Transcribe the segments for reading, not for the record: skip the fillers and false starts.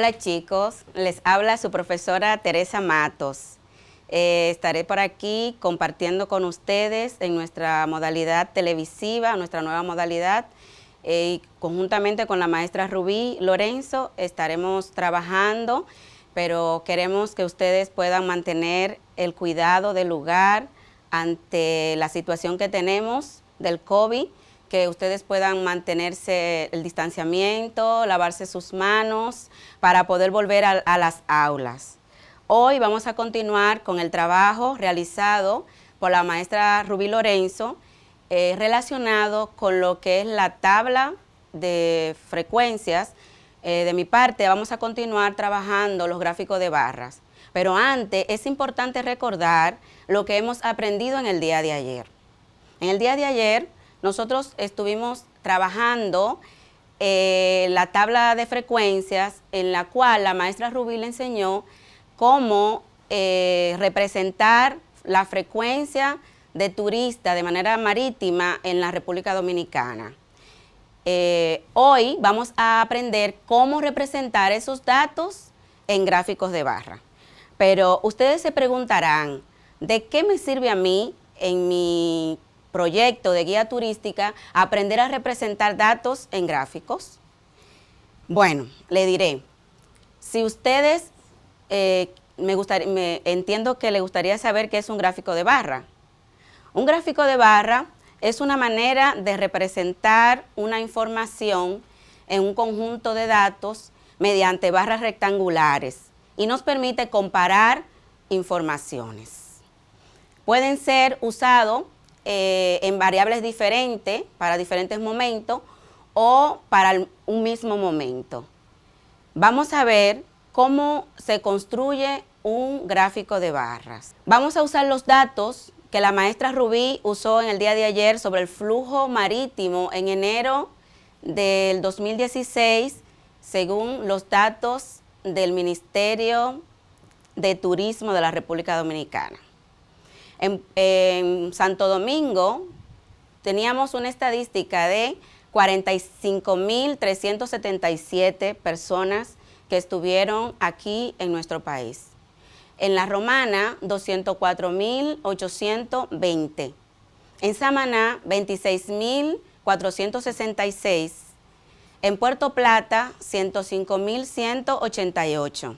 Hola chicos, les habla su profesora Teresa Matos. Estaré por aquí compartiendo con ustedes en nuestra modalidad televisiva, nuestra nueva modalidad, y conjuntamente con la maestra Rubí Lorenzo estaremos trabajando, pero queremos que ustedes puedan mantener el cuidado del lugar ante la situación que tenemos del COVID, que ustedes puedan mantenerse el distanciamiento, lavarse sus manos para poder volver a las aulas. Hoy vamos a continuar con el trabajo realizado por la maestra Rubí Lorenzo relacionado con lo que es la tabla de frecuencias. De mi parte vamos a continuar trabajando los gráficos de barras, pero antes es importante recordar lo que hemos aprendido en el día de ayer. En el día de ayer nosotros estuvimos trabajando la tabla de frecuencias en la cual la maestra Rubí le enseñó cómo representar la frecuencia de turistas de manera marítima en la República Dominicana. Hoy vamos a aprender cómo representar esos datos en gráficos de barra. Pero ustedes se preguntarán, ¿de qué me sirve a mí en mi proyecto de guía turística aprender a representar datos en gráficos? Bueno, le diré, si ustedes, entiendo que les gustaría saber qué es un gráfico de barra. Un gráfico de barra es una manera de representar una información en un conjunto de datos mediante barras rectangulares y nos permite comparar informaciones. Pueden ser usados en variables diferentes para diferentes momentos o para un mismo momento. Vamos a ver cómo se construye un gráfico de barras. Vamos a usar los datos que la maestra Rubí usó en el día de ayer sobre el flujo marítimo en enero del 2016, según los datos del Ministerio de Turismo de la República Dominicana. En Santo Domingo teníamos una estadística de 45.377 personas que estuvieron aquí en nuestro país. En La Romana, 204.820. En Samaná, 26.466. En Puerto Plata, 105.188.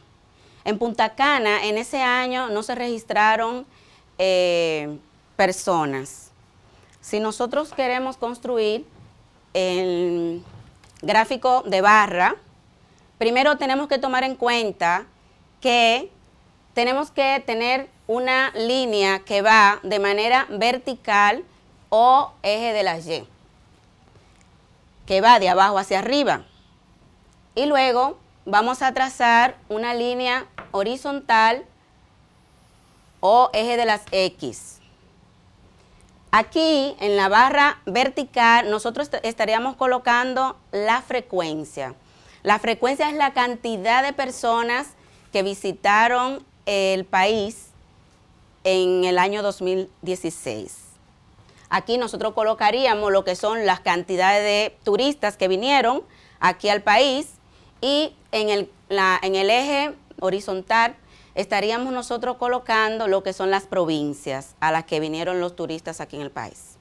En Punta Cana, en ese año no se registraron personas. Si nosotros queremos construir el gráfico de barra, primero tenemos que tomar en cuenta que tenemos que tener una línea que va de manera vertical o eje de la Y, que va de abajo hacia arriba. Y luego vamos a trazar una línea horizontal o eje de las X. Aquí en la barra vertical nosotros estaríamos colocando la frecuencia. La frecuencia es la cantidad de personas que visitaron el país en el año 2016. Aquí nosotros colocaríamos lo que son las cantidades de turistas que vinieron aquí al país y en el eje horizontal estaríamos nosotros colocando lo que son las provincias a las que vinieron los turistas aquí en el país.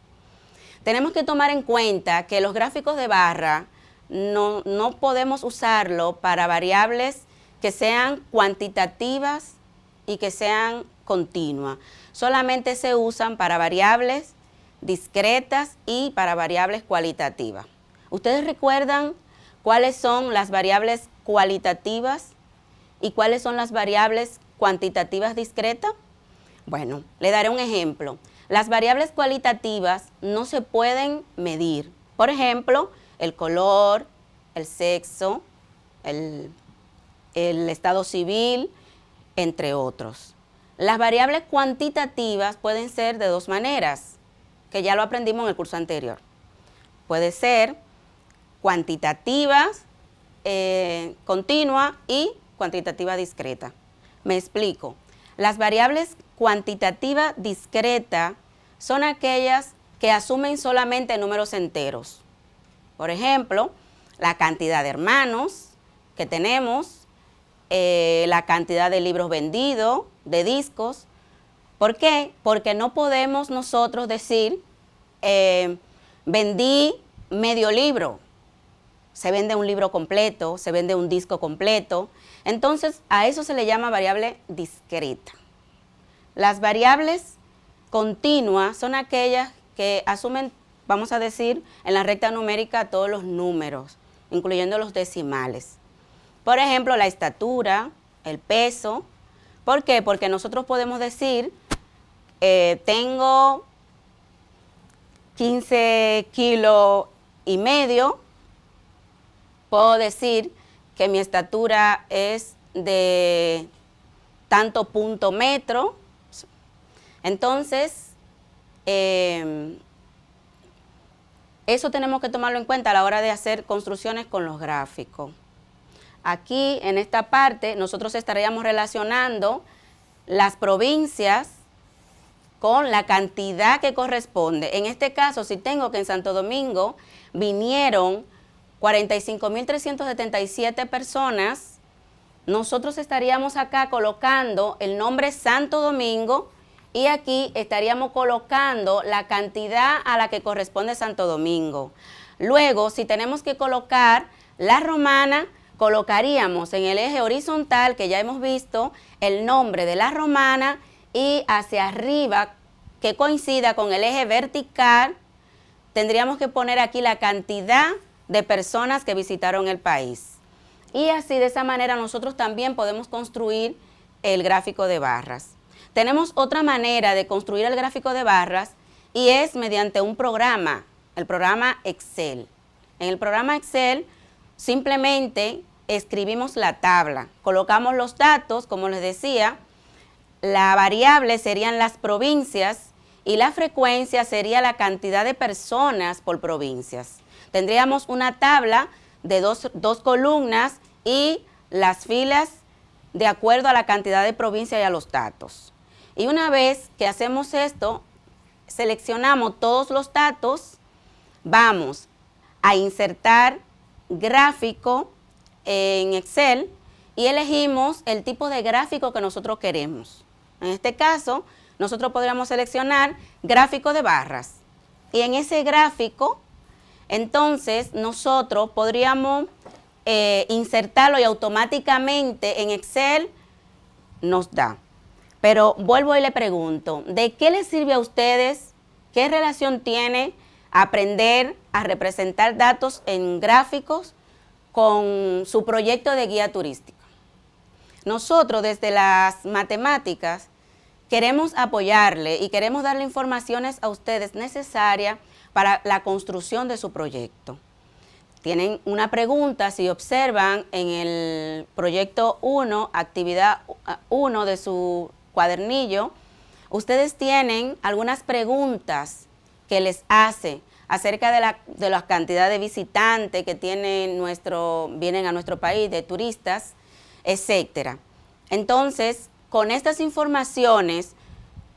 Tenemos que tomar en cuenta que los gráficos de barra no podemos usarlo para variables que sean cuantitativas y que sean continuas. Solamente se usan para variables discretas y para variables cualitativas. ¿Ustedes recuerdan cuáles son las variables cualitativas y cuáles son las variables cuantitativas discretas? Bueno, le daré un ejemplo. Las variables cualitativas no se pueden medir. Por ejemplo, el color, el sexo, el estado civil, entre otros. Las variables cuantitativas pueden ser de dos maneras, que ya lo aprendimos en el curso anterior. Puede ser cuantitativas, continua y cuantitativa discreta. Me explico. Las variables cuantitativas discretas son aquellas que asumen solamente números enteros. Por ejemplo, la cantidad de hermanos que tenemos, la cantidad de libros vendidos, de discos. ¿Por qué? Porque no podemos nosotros decir, vendí medio libro. Se vende un libro completo, se vende un disco completo. Entonces, a eso se le llama variable discreta. Las variables continuas son aquellas que asumen, vamos a decir, en la recta numérica todos los números, incluyendo los decimales. Por ejemplo, la estatura, el peso. ¿Por qué? Porque nosotros podemos decir, tengo 15 kilos y medio. Puedo decir que mi estatura es de tanto punto metro. Entonces, eso tenemos que tomarlo en cuenta a la hora de hacer construcciones con los gráficos. Aquí, en esta parte, nosotros estaríamos relacionando las provincias con la cantidad que corresponde. En este caso, si tengo que en Santo Domingo vinieron 45.377 personas, nosotros estaríamos acá colocando el nombre Santo Domingo y aquí estaríamos colocando la cantidad a la que corresponde Santo Domingo. Luego, si tenemos que colocar la romana, colocaríamos en el eje horizontal, que ya hemos visto, el nombre de la romana y hacia arriba, que coincida con el eje vertical, tendríamos que poner aquí la cantidad de personas que visitaron el país. Y así, de esa manera, nosotros también podemos construir el gráfico de barras. Tenemos otra manera de construir el gráfico de barras y es mediante un programa, el programa Excel. En el programa Excel simplemente escribimos la tabla, colocamos los datos, como les decía, la variable serían las provincias y la frecuencia sería la cantidad de personas por provincias. Tendríamos una tabla de dos columnas y las filas de acuerdo a la cantidad de provincias y a los datos. Y una vez que hacemos esto, seleccionamos todos los datos, vamos a insertar gráfico en Excel y elegimos el tipo de gráfico que nosotros queremos. En este caso, nosotros podríamos seleccionar gráfico de barras. Y en ese gráfico, entonces, nosotros podríamos insertarlo y automáticamente en Excel nos da. Pero vuelvo y le pregunto, ¿de qué les sirve a ustedes? ¿Qué relación tiene aprender a representar datos en gráficos con su proyecto de guía turística? Nosotros desde las matemáticas queremos apoyarle y queremos darle informaciones a ustedes necesarias para la construcción de su proyecto. Tienen una pregunta, si observan en el proyecto 1, actividad 1 de su cuadernillo, ustedes tienen algunas preguntas que les hace acerca de la cantidad de visitantes que vienen a nuestro país, de turistas, etcétera. Entonces, con estas informaciones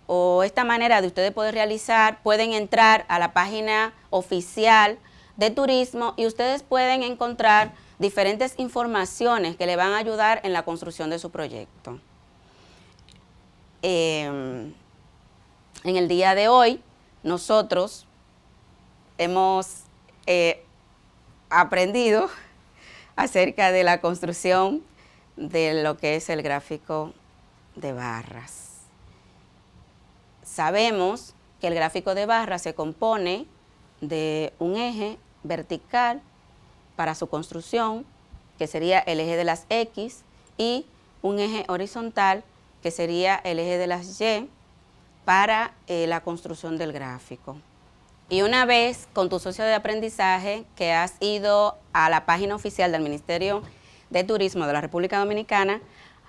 o esta manera de ustedes poder realizar, pueden entrar a la página oficial de turismo y ustedes pueden encontrar diferentes informaciones que le van a ayudar en la construcción de su proyecto. En el día de hoy, nosotros hemos aprendido acerca de la construcción de lo que es el gráfico de barras. Sabemos que el gráfico de barras se compone de un eje vertical para su construcción, que sería el eje de las X, y un eje horizontal, que sería el eje de las Y, para la construcción del gráfico. Y una vez con tu socio de aprendizaje que has ido a la página oficial del Ministerio de Turismo de la República Dominicana,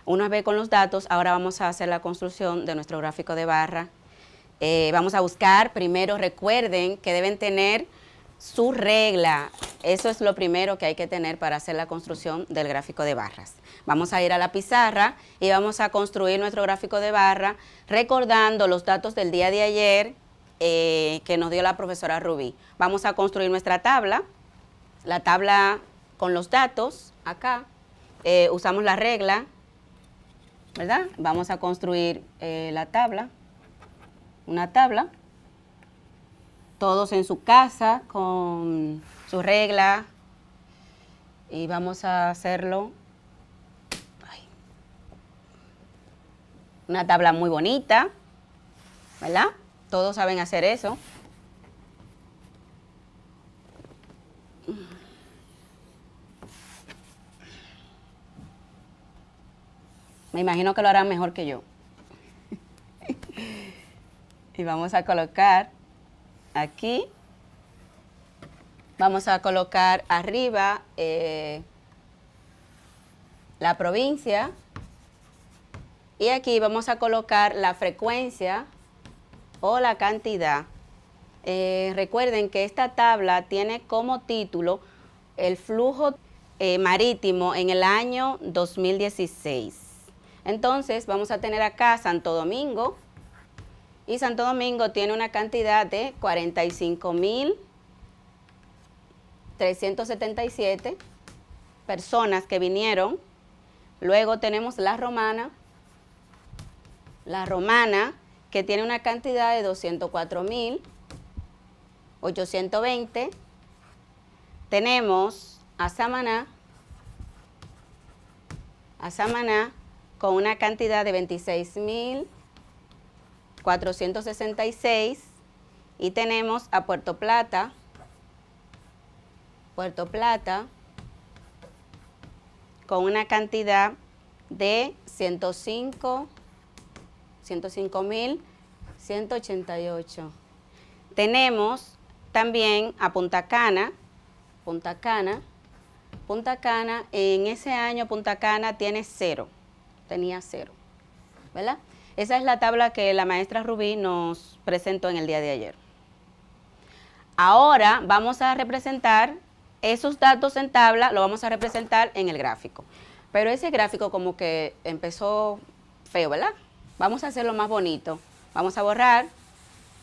una vez con los datos, ahora vamos a hacer la construcción de nuestro gráfico de barra. Vamos a buscar, primero recuerden que deben tener su regla. Eso es lo primero que hay que tener para hacer la construcción del gráfico de barras. Vamos a ir a la pizarra y vamos a construir nuestro gráfico de barra recordando los datos del día de ayer que nos dio la profesora Rubí. Vamos a construir nuestra tabla, la tabla con los datos acá. Usamos la regla ¿verdad? Vamos a construir la tabla, una tabla, todos en su casa con su regla, y vamos a hacerlo, una tabla muy bonita, ¿verdad? Todos saben hacer eso. Me imagino que lo harán mejor que yo. Y vamos a colocar aquí, vamos a colocar arriba la provincia, y aquí vamos a colocar la frecuencia o la cantidad. Recuerden que esta tabla tiene como título el flujo marítimo en el año 2016. Entonces vamos a tener acá Santo Domingo, y Santo Domingo tiene una cantidad de 45.377 personas que vinieron. Luego tenemos La Romana, que tiene una cantidad de 204.820. Tenemos a Samaná con una cantidad de 26.466, y tenemos a Puerto Plata con una cantidad de 105.188. Tenemos también a Punta Cana, en ese año Punta Cana tenía 0, ¿verdad? Esa es la tabla que la maestra Rubí nos presentó en el día de ayer. Ahora vamos a representar esos datos en tabla, lo vamos a representar en el gráfico. Pero ese gráfico como que empezó feo, ¿verdad? Vamos a hacerlo más bonito. Vamos a borrar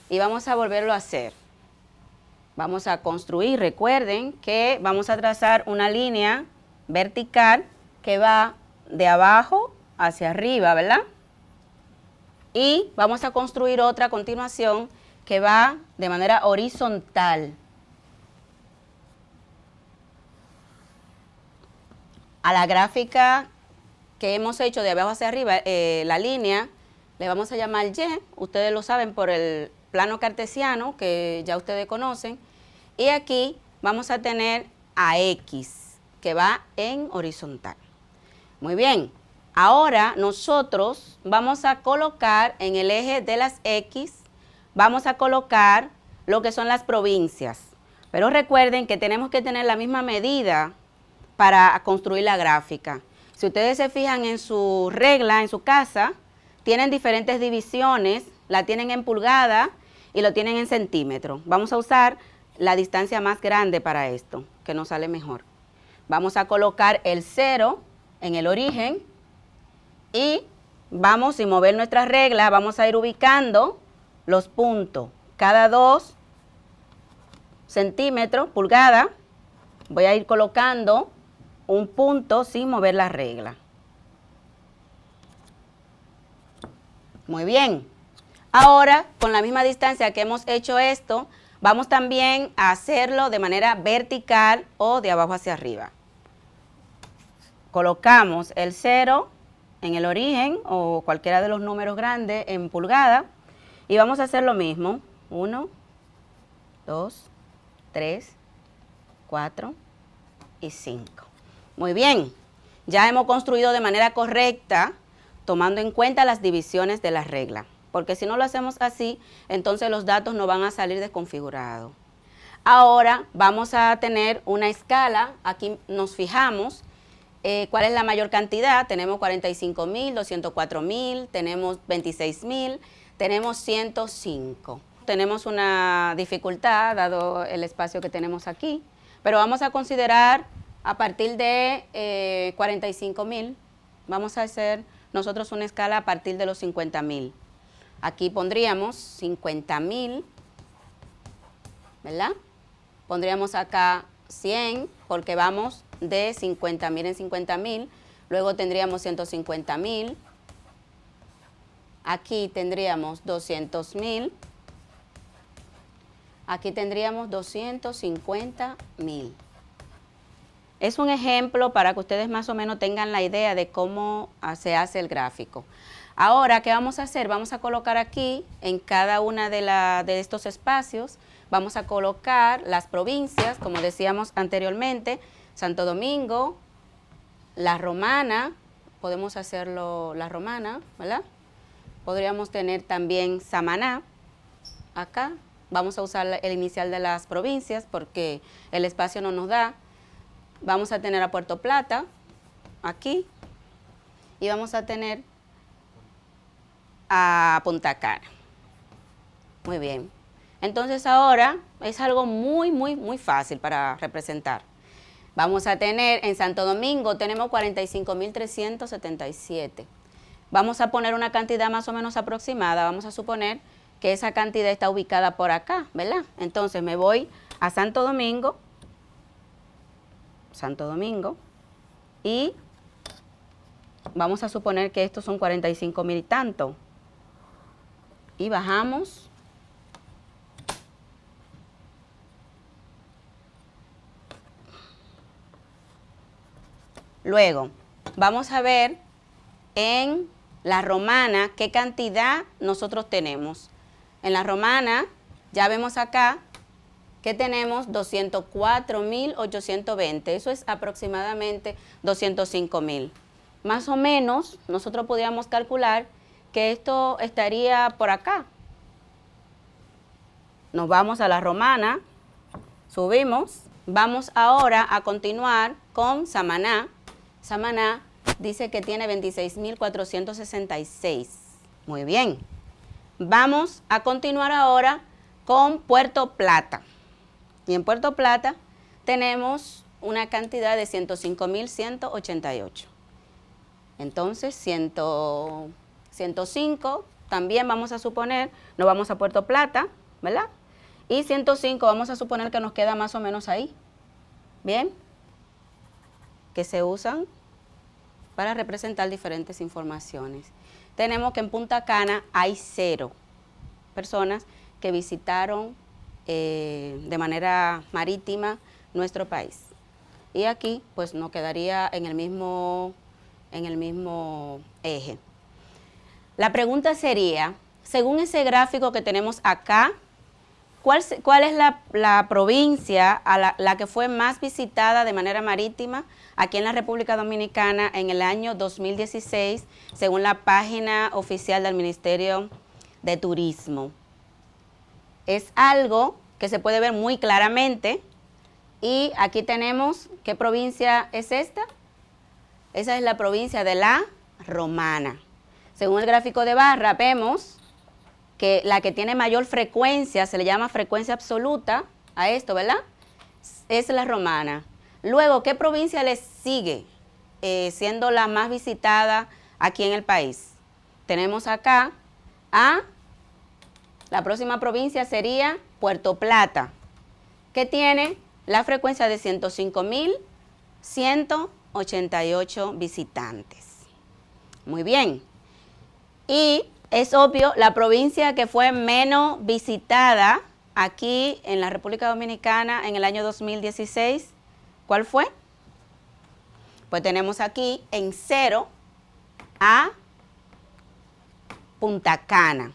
y vamos a volverlo a hacer. Vamos a construir, recuerden que vamos a trazar una línea vertical que va de abajo hacia arriba, ¿verdad? Y vamos a construir otra a continuación que va de manera horizontal. A la gráfica que hemos hecho de abajo hacia arriba, la línea, le vamos a llamar Y, ustedes lo saben por el plano cartesiano que ya ustedes conocen, y aquí vamos a tener a X, que va en horizontal. Muy bien, ahora nosotros vamos a colocar en el eje de las X, vamos a colocar lo que son las provincias, pero recuerden que tenemos que tener la misma medida para construir la gráfica. Si ustedes se fijan en su regla, en su casa, tienen diferentes divisiones, la tienen en pulgada y lo tienen en centímetro. Vamos a usar la distancia más grande para esto, que nos sale mejor. Vamos a colocar el 0 en el origen y vamos, sin mover nuestra regla, vamos a ir ubicando los puntos. Cada 2 centímetros, pulgada, voy a ir colocando un punto sin mover la regla. Muy bien. Ahora, con la misma distancia que hemos hecho esto, vamos también a hacerlo de manera vertical o de abajo hacia arriba. Colocamos el 0 en el origen o cualquiera de los números grandes en pulgada y vamos a hacer lo mismo. 1, 2, 3, 4 y 5. Muy bien, ya hemos construido de manera correcta, tomando en cuenta las divisiones de la regla, porque si no lo hacemos así, entonces los datos no van a salir desconfigurados. Ahora vamos a tener una escala, aquí nos fijamos cuál es la mayor cantidad, tenemos 45.000, 204.000, tenemos 26.000, tenemos 105. Tenemos una dificultad dado el espacio que tenemos aquí, pero vamos a considerar a partir de 45.000, vamos a hacer nosotros una escala a partir de los 50.000. Aquí pondríamos 50.000, ¿verdad? Pondríamos acá 100, porque vamos de 50.000 en 50.000. Luego tendríamos 150.000, Aquí tendríamos 200.000. Aquí tendríamos 250.000. Es un ejemplo para que ustedes más o menos tengan la idea de cómo se hace el gráfico. Ahora, ¿qué vamos a hacer? Vamos a colocar aquí, en cada una de estos espacios, vamos a colocar las provincias, como decíamos anteriormente, Santo Domingo, La Romana, podemos hacerlo La Romana, ¿verdad? Podríamos tener también Samaná, acá. Vamos a usar el inicial de las provincias porque el espacio no nos da. Vamos a tener a Puerto Plata, aquí, y vamos a tener a Punta Cana. Muy bien. Entonces ahora es algo muy fácil para representar. Vamos a tener en Santo Domingo, tenemos 45.377. Vamos a poner una cantidad más o menos aproximada. Vamos a suponer que esa cantidad está ubicada por acá, ¿verdad? Entonces me voy a Santo Domingo, y vamos a suponer que estos son 45.000 y tanto. Y bajamos. Luego, vamos a ver en La Romana qué cantidad nosotros tenemos. En La Romana, ya vemos acá que tenemos 204.820. Eso es aproximadamente 205.000. Más o menos, nosotros podríamos calcular que esto estaría por acá. Nos vamos a La Romana, subimos. Vamos ahora a continuar con Samaná. Samaná dice que tiene 26.466. Muy bien. Vamos a continuar ahora con Puerto Plata. Y en Puerto Plata tenemos una cantidad de 105.188. Entonces, 105 también vamos a suponer, nos vamos a Puerto Plata, ¿verdad? Y 105 vamos a suponer que nos queda más o menos ahí. Bien, que se usan para representar diferentes informaciones. Tenemos que en Punta Cana hay 0 personas que visitaron de manera marítima nuestro país. Y aquí pues nos quedaría en el mismo eje. La pregunta sería, según ese gráfico que tenemos acá, ¿cuál es la provincia a la que fue más visitada de manera marítima aquí en la República Dominicana en el año 2016, según la página oficial del Ministerio de Turismo? Es algo que se puede ver muy claramente y aquí tenemos, ¿qué provincia es esta? Esa es la provincia de La Romana. Según el gráfico de barra vemos que la que tiene mayor frecuencia, se le llama frecuencia absoluta a esto, ¿verdad? Es La Romana. Luego, ¿qué provincia le sigue siendo la más visitada aquí en el país? Tenemos acá la próxima provincia sería Puerto Plata, que tiene la frecuencia de 105.188 visitantes. Muy bien. Y es obvio, la provincia que fue menos visitada aquí en la República Dominicana en el año 2016, ¿cuál fue? Pues tenemos aquí en 0 a Punta Cana.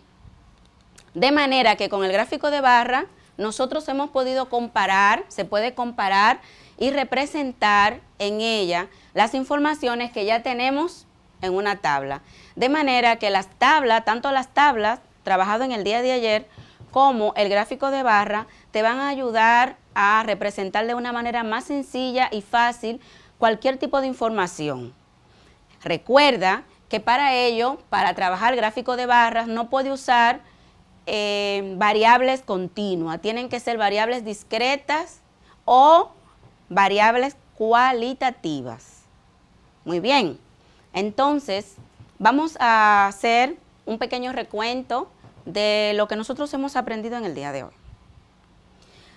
De manera que con el gráfico de barra nosotros hemos podido comparar, se puede comparar y representar en ella las informaciones que ya tenemos en una tabla. De manera que las tablas, tanto las tablas trabajado en el día de ayer como el gráfico de barra te van a ayudar a representar de una manera más sencilla y fácil cualquier tipo de información. Recuerda que para ello, para trabajar el gráfico de barras, no puede usar variables continuas, tienen que ser variables discretas o variables cualitativas. Muy bien, entonces vamos a hacer un pequeño recuento de lo que nosotros hemos aprendido en el día de hoy.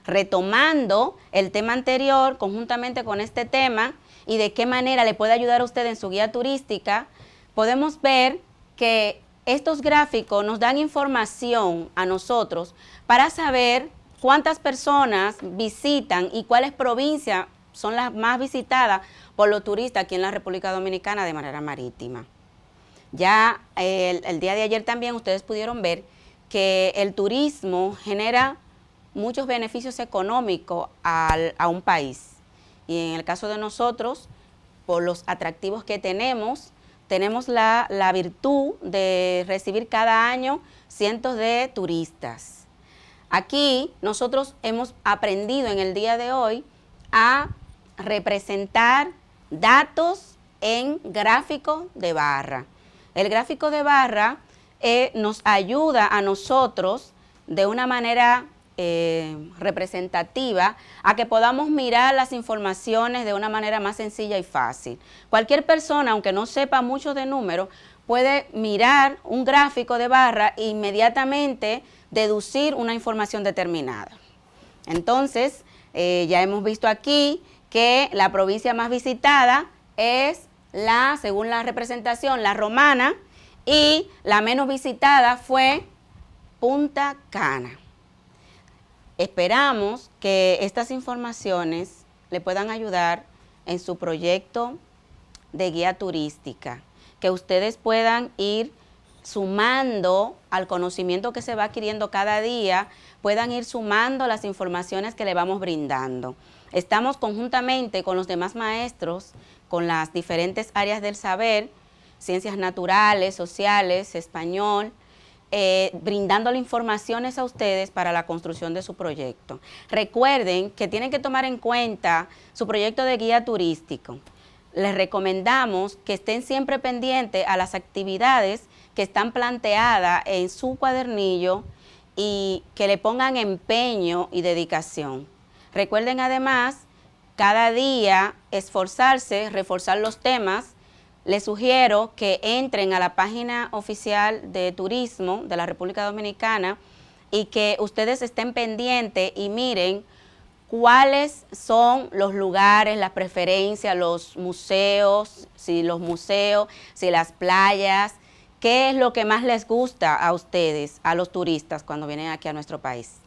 Retomando el tema anterior conjuntamente con este tema y de qué manera le puede ayudar a usted en su guía turística, podemos ver que estos gráficos nos dan información a nosotros para saber cuántas personas visitan y cuáles provincias son las más visitadas por los turistas aquí en la República Dominicana de manera marítima. Ya el día de ayer también ustedes pudieron ver que el turismo genera muchos beneficios económicos a un país. Y en el caso de nosotros, por los atractivos que tenemos la virtud de recibir cada año cientos de turistas. Aquí nosotros hemos aprendido en el día de hoy a representar datos en gráfico de barra. El gráfico de barra nos ayuda a nosotros de una manera representativa a que podamos mirar las informaciones de una manera más sencilla y fácil. Cualquier persona, aunque no sepa mucho de números, puede mirar un gráfico de barra e inmediatamente deducir una información determinada. Entonces, ya hemos visto aquí que la provincia más visitada es según la representación, la Romana, y la menos visitada fue Punta Cana. Esperamos que estas informaciones le puedan ayudar en su proyecto de guía turística, que ustedes puedan ir sumando al conocimiento que se va adquiriendo cada día, puedan ir sumando las informaciones que le vamos brindando. Estamos conjuntamente con los demás maestros, con las diferentes áreas del saber, ciencias naturales, sociales, español, brindándole informaciones a ustedes para la construcción de su proyecto. Recuerden que tienen que tomar en cuenta su proyecto de guía turístico. Les recomendamos que estén siempre pendientes a las actividades que están planteadas en su cuadernillo y que le pongan empeño y dedicación. Recuerden además, cada día esforzarse, reforzar los temas. Les sugiero que entren a la página oficial de turismo de la República Dominicana y que ustedes estén pendientes y miren cuáles son los lugares, las preferencias, los museos, si las playas, qué es lo que más les gusta a ustedes, a los turistas cuando vienen aquí a nuestro país.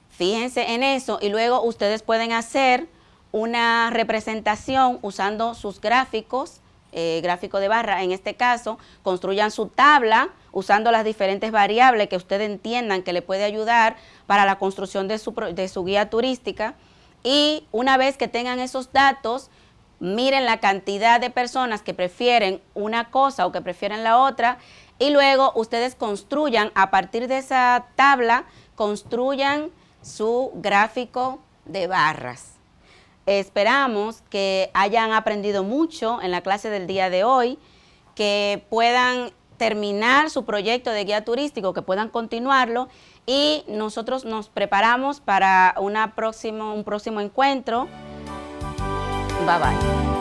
Fíjense en eso y luego ustedes pueden hacer una representación usando sus gráficos, gráfico de barra en este caso, construyan su tabla usando las diferentes variables que ustedes entiendan que le puede ayudar para la construcción de su guía turística, y una vez que tengan esos datos, miren la cantidad de personas que prefieren una cosa o que prefieren la otra, y luego ustedes construyan a partir de esa tabla, construyan su gráfico de barras. Esperamos que hayan aprendido mucho en la clase del día de hoy, que puedan terminar su proyecto de guía turístico, que puedan continuarlo, y nosotros nos preparamos para un próximo encuentro. Bye bye.